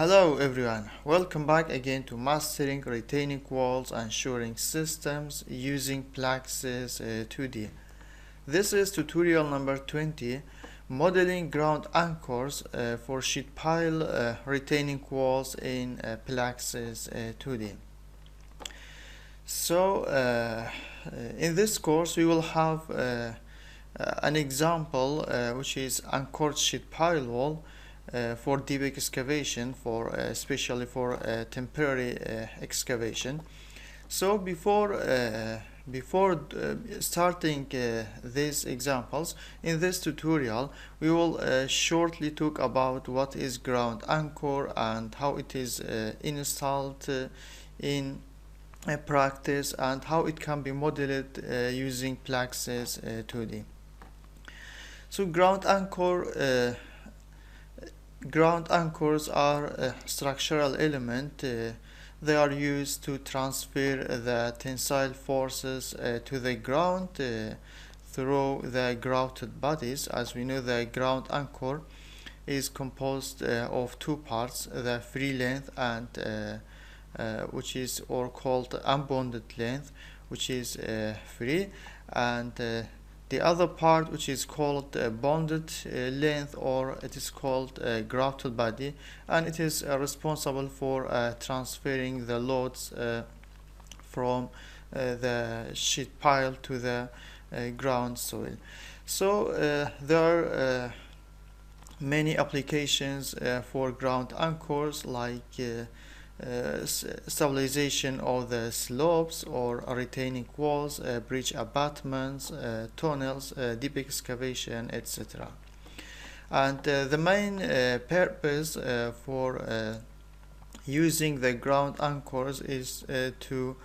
Hello everyone, welcome back again to mastering retaining walls and shoring systems using Plaxis 2D. This is tutorial number 20, modeling ground anchors for sheet pile retaining walls in Plaxis 2D. So in this course we will have an example which is anchored sheet pile wall for deep excavation, especially for temporary excavation. So before starting these examples, in this tutorial we will shortly talk about what is ground anchor and how it is installed in practice and how it can be modeled using Plaxis 2D. So ground anchors are a structural element. They are used to transfer the tensile forces to the ground through the grouted bodies. As we know, the ground anchor is composed of two parts, the free length and which is called unbonded length, which is free, and the other part which is called bonded length, or it is called grouted body, and it is responsible for transferring the loads from the sheet pile to the ground soil. So there are many applications for ground anchors, like stabilization of the slopes or retaining walls, bridge abutments, tunnels, deep excavation, etc. And the main purpose for using the ground anchors is to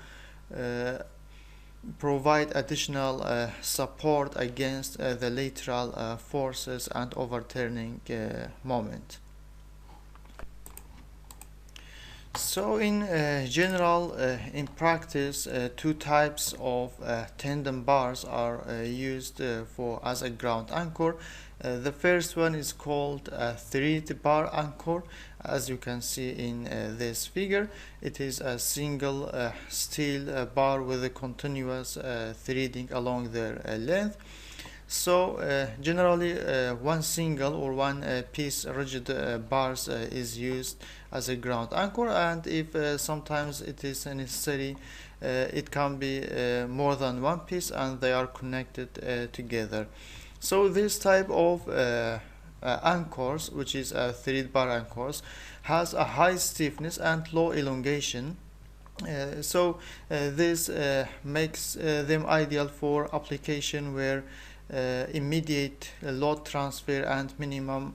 provide additional support against the lateral forces and overturning moment. So in general, in practice, two types of tandem bars are used as a ground anchor. The first one is called a threadbar anchor. As you can see in this figure, it is a single steel bar with a continuous threading along their length. So generally one single or one piece rigid bars is used as a ground anchor, and if sometimes it is necessary, it can be more than one piece and they are connected together. So this type of anchors, which is thread bar anchors, has a high stiffness and low elongation. So this makes them ideal for application where immediate load transfer and minimal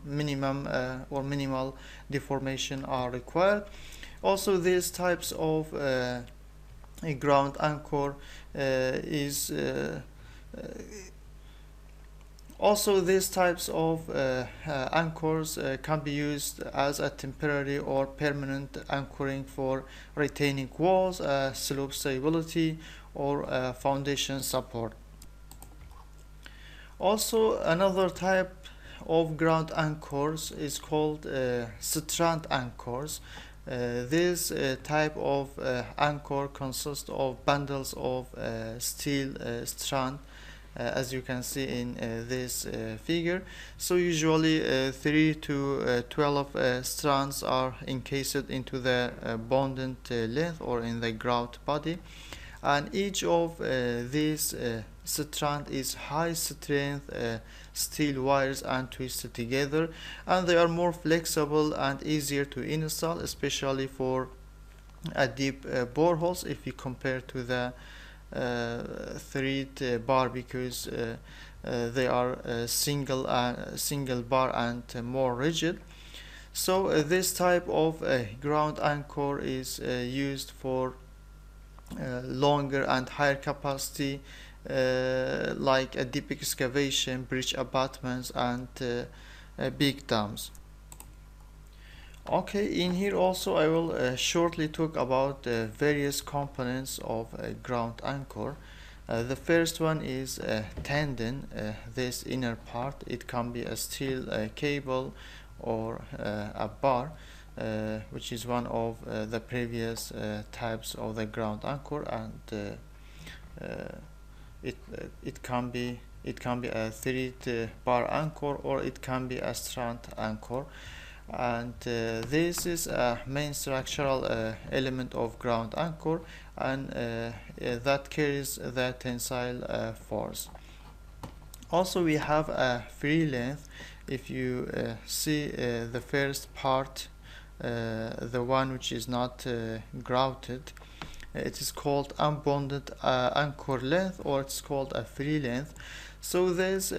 deformation are required. Also, these types of ground anchor anchors can be used as a temporary or permanent anchoring for retaining walls, slope stability, or foundation support. Also, another type of ground anchors is called strand anchors. This type of anchor consists of bundles of steel strand, as you can see in this figure. So usually 3 to 12 strands are encased into the bonded length or in the grout body, and each of these strand is high strength steel wires and twisted together, and they are more flexible and easier to install, especially for deep boreholes if you compare to the thread bar, because they are single bar and more rigid. So this type of ground anchor is used for longer and higher capacity, like a deep excavation, bridge abutments, and big dams. Okay, in here also I will shortly talk about various components of a ground anchor. The first one is tendon. This inner part, it can be a steel cable or a bar. which is one of the previous types of the ground anchor, and it can be a thread bar anchor, or it can be a strand anchor. And this is a main structural element of ground anchor, and that carries the tensile force. Also, we have a free length. If you see the first part, the one which is not grouted, it is called unbounded anchor length, or it's called a free length. So this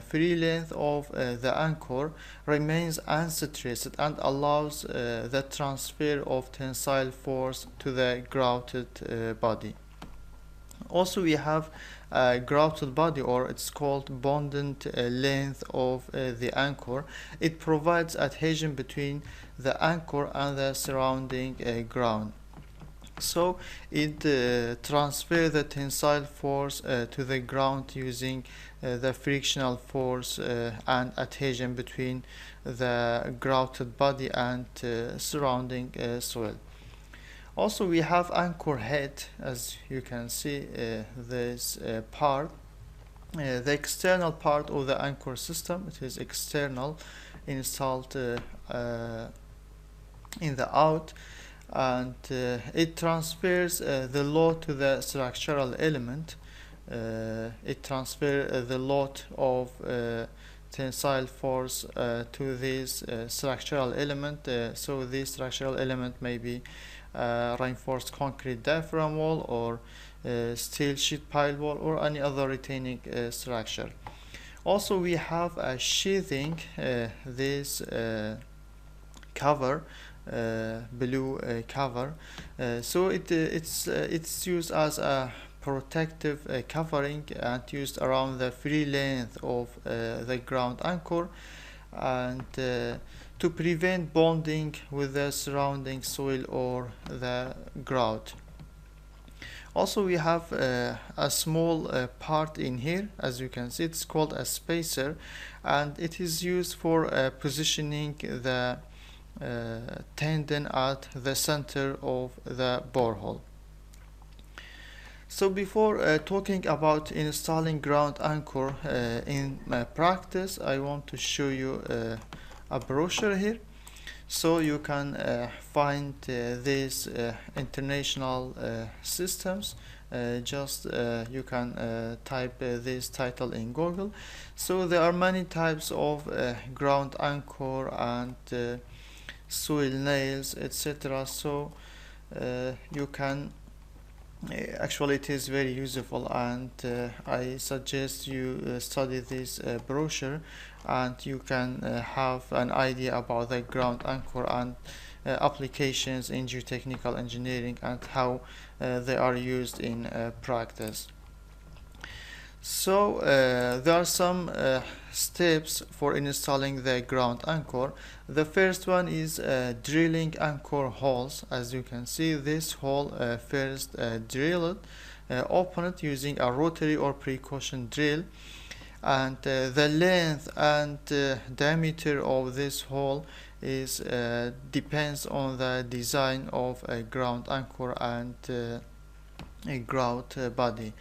free length of the anchor remains unstressed and allows the transfer of tensile force to the grouted body. Also, we have a grouted body, or it's called bonded length of the anchor. It provides adhesion between the anchor and the surrounding ground. So it transfers the tensile force to the ground using the frictional force and adhesion between the grouted body and surrounding soil. Also, we have anchor head. As you can see, this part, the external part of the anchor system, it is external, installed in the out, and it transfers the load to the structural element. It transfers the load of tensile force to this structural element. So this structural element may be reinforced concrete diaphragm wall, or steel sheet pile wall, or any other retaining structure. Also, we have a sheathing, this cover, blue cover. So it's used as a protective covering and used around the free length of the ground anchor, and to prevent bonding with the surrounding soil or the grout. Also, we have a small part in here. As you can see, it's called a spacer, and it is used for positioning the tendon at the center of the borehole. So before talking about installing ground anchor in practice, I want to show you a brochure here. So you can find these international systems. You can type this title in Google. So there are many types of ground anchor and soil nails, etc. So you can actually, it is very useful, and I suggest you study this brochure, and you can have an idea about the ground anchor and applications in geotechnical engineering and how they are used in practice. So there are some steps for installing the ground anchor. The first one is drilling anchor holes. As you can see, this hole first drilled, open it using a rotary or precaution drill, and the length and diameter of this hole is depends on the design of a ground anchor and a grout body.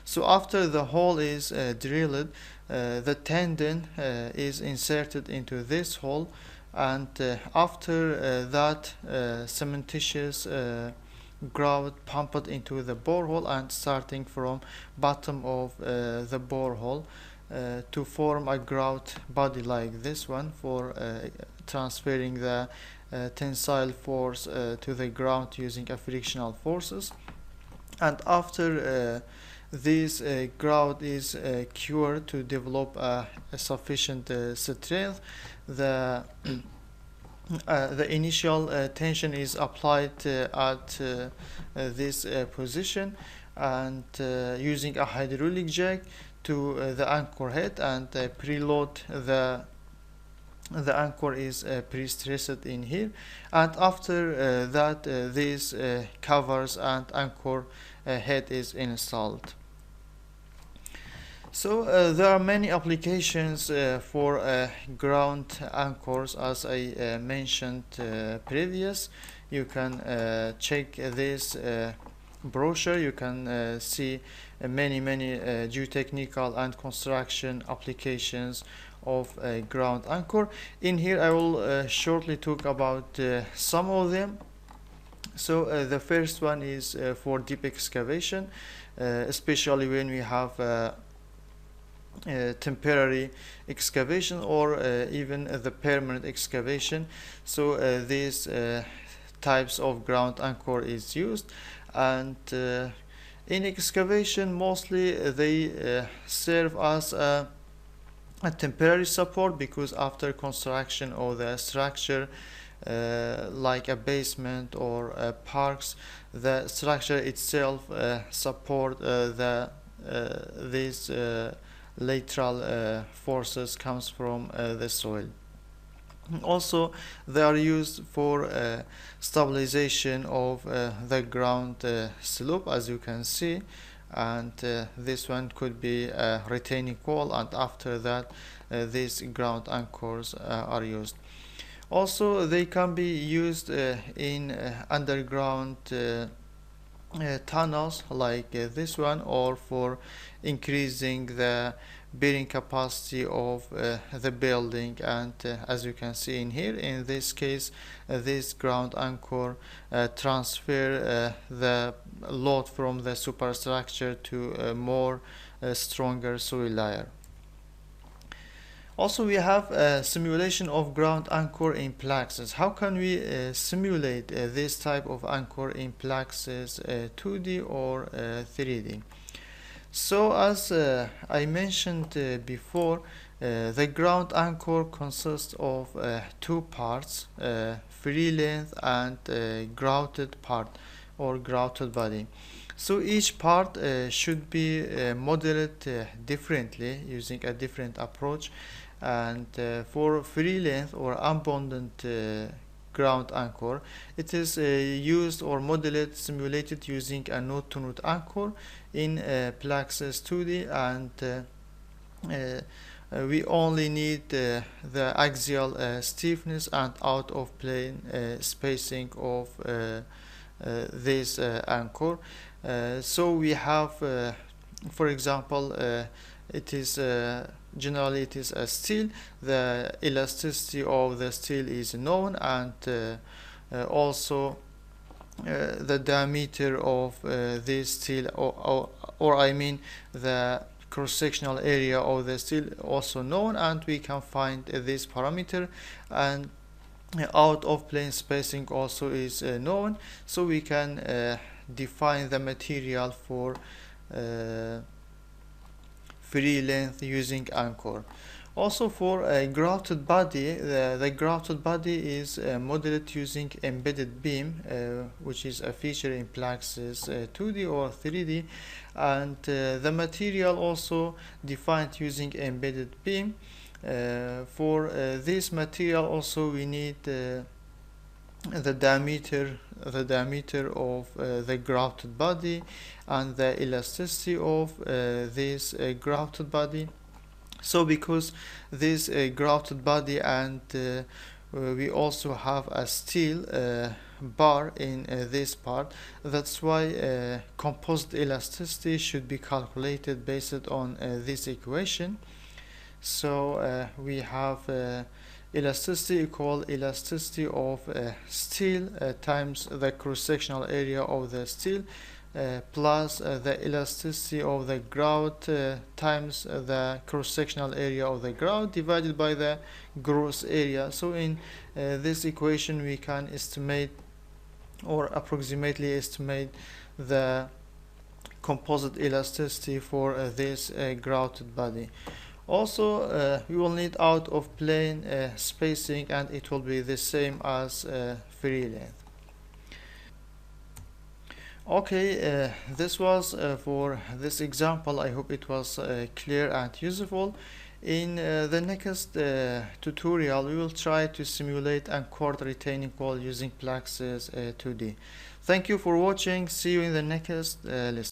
So after the hole is drilled, the tendon is inserted into this hole, and after that cementitious grout pumped into the borehole, and starting from bottom of the borehole to form a grout body like this one for transferring the tensile force to the ground using a frictional forces. And after this grout is cured to develop a sufficient strength, the initial tension is applied at this position, and using a hydraulic jack to the anchor head, and preload the anchor is pre-stressed in here, and after that these covers and anchor head is installed. So there are many applications for ground anchors, as I mentioned previous. You can check this brochure. You can see many geotechnical and construction applications of a ground anchor. In here I will shortly talk about some of them. So the first one is for deep excavation, especially when we have temporary excavation or even the permanent excavation. So these types of ground anchor is used, and in excavation mostly they serve as a temporary support, because after construction of the structure like a basement or parks, the structure itself support these lateral forces comes from the soil. Also, they are used for stabilization of the ground slope, as you can see, and this one could be a retaining wall, and after that these ground anchors are used. Also, they can be used in underground tunnels like this one, or for increasing the bearing capacity of the building. And as you can see in here, in this case this ground anchor transfer the load from the superstructure to a more stronger soil layer. Also, we have a simulation of ground anchor in Plaxis. How can we simulate this type of anchor in Plaxis 2D or 3D? So as I mentioned before, the ground anchor consists of two parts, free length and grouted part or grouted body. So each part should be modeled differently using a different approach. And for free length or unbounded ground anchor, it is used or modeled, simulated using a node-to-node anchor in Plaxis 2D, and we only need the axial stiffness and out of plane spacing of this anchor. So we have, for example, it is generally it is a steel. The elasticity of the steel is known, and also the diameter of this steel, or I mean the cross-sectional area of the steel, also known, and we can find this parameter. And out of plane spacing also is known, so we can define the material for free length using anchor. Also, for a grouted body, the grouted body is modeled using embedded beam, which is a feature in Plaxis 2D or 3D, and the material also defined using embedded beam. For this material also we need the diameter of the grouted body and the elasticity of this grouted body. So because this grouted body, and we also have a steel bar in this part, that's why composite elasticity should be calculated based on this equation. So we have elasticity equal elasticity of steel times the cross-sectional area of the steel plus the elasticity of the grout times the cross-sectional area of the grout divided by the gross area. So in this equation we can estimate or approximately estimate the composite elasticity for this grouted body. Also, we will need out of plane spacing, and it will be the same as free length. Okay, this was for this example. I hope it was clear and useful. In the next tutorial, we will try to simulate anchored retaining wall using Plaxis 2D. Thank you for watching. See you in the next lesson.